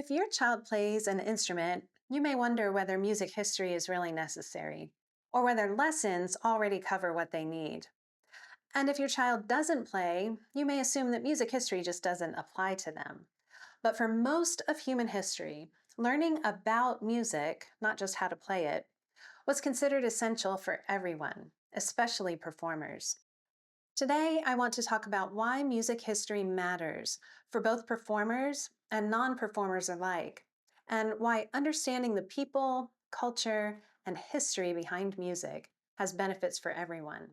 If your child plays an instrument, you may wonder whether music history is really necessary, or whether lessons already cover what they need. And if your child doesn't play, you may assume that music history just doesn't apply to them. But for most of human history, learning about music, not just how to play it, was considered essential for everyone, especially performers. Today, I want to talk about why music history matters for both performers and non performers alike, and why understanding the people, culture, and history behind music has benefits for everyone.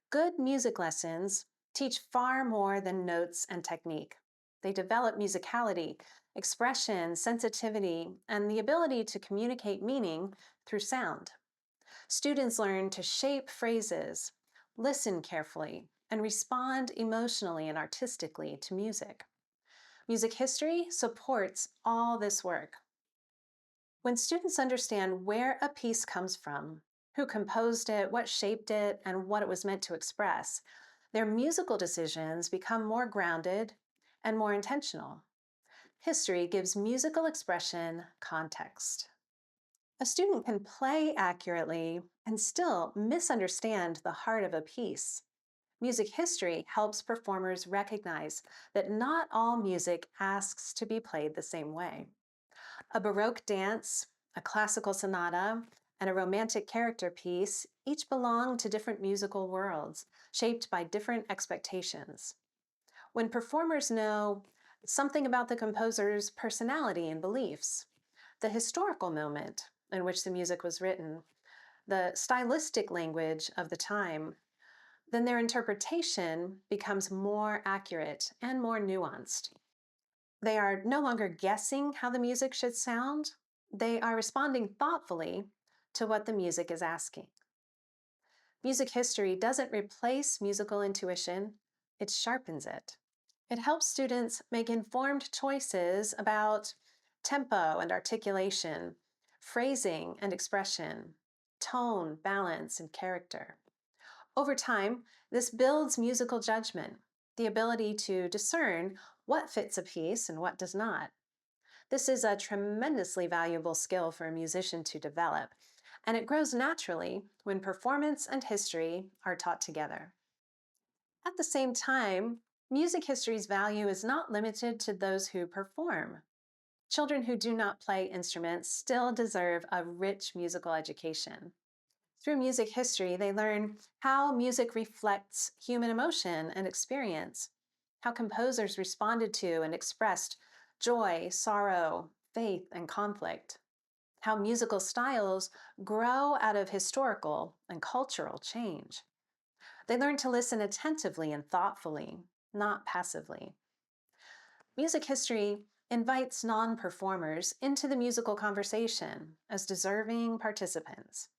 Good music lessons teach far more than notes and technique. They develop musicality, expression, sensitivity, and the ability to communicate meaning through sound. Students learn to shape phrases, listen carefully, and respond emotionally and artistically to music. Music history supports all this work. When students understand where a piece comes from, who composed it, what shaped it, and what it was meant to express, their musical decisions become more grounded and more intentional. History gives musical expression context. A student can play accurately and still misunderstand the heart of a piece. Music history helps performers recognize that not all music asks to be played the same way. A Baroque dance, a classical sonata, and a romantic character piece each belong to different musical worlds, shaped by different expectations. When performers know something about the composer's personality and beliefs, the historical moment in which the music was written, the stylistic language of the time, then their interpretation becomes more accurate and more nuanced. They are no longer guessing how the music should sound, they are responding thoughtfully to what the music is asking. Music history doesn't replace musical intuition, it sharpens it. It helps students make informed choices about tempo and articulation, phrasing and expression, tone, balance, and character. Over time, this builds musical judgment, the ability to discern what fits a piece and what does not. This is a tremendously valuable skill for a musician to develop, and it grows naturally when performance and history are taught together. At the same time, music history's value is not limited to those who perform. Children who do not play instruments still deserve a rich musical education. Through music history, they learn how music reflects human emotion and experience, how composers responded to and expressed joy, sorrow, faith, and conflict, how musical styles grow out of historical and cultural change. They learn to listen attentively and thoughtfully, not passively. Music history invites non performers into the musical conversation as deserving participants.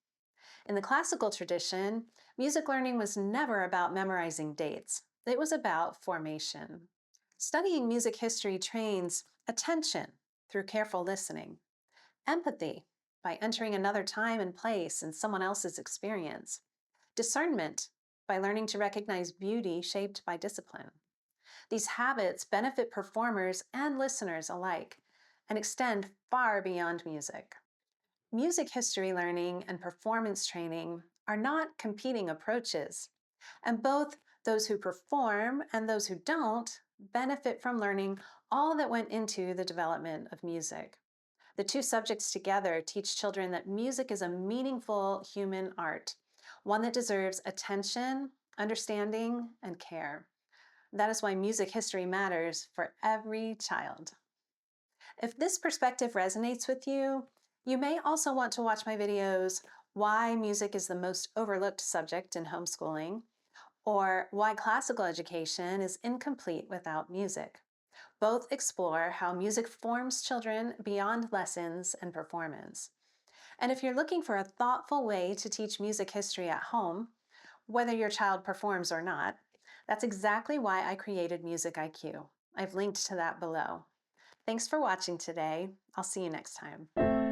In the classical tradition, music learning was never about memorizing dates. It was about formation. Studying music history trains attention through careful listening, empathy by entering another time and place in someone else's experience, discernment by learning to recognize beauty shaped by discipline. These habits benefit performers and listeners alike and extend far beyond music. Music history learning and performance training are not competing approaches, and both those who perform and those who don't benefit from learning all that went into the development of music. The two subjects together teach children that music is a meaningful human art, one that deserves attention, understanding, and care. That is why music history matters for every child. If this perspective resonates with you, you may also want to watch my videos, Why Music is the Most Overlooked Subject in Homeschooling, or Why Classical Education is Incomplete Without Music. Both explore how music forms children beyond lessons and performance. And if you're looking for a thoughtful way to teach music history at home, whether your child performs or not, that's exactly why I created MusicIQ. I've linked to that below. Thanks for watching today. I'll see you next time.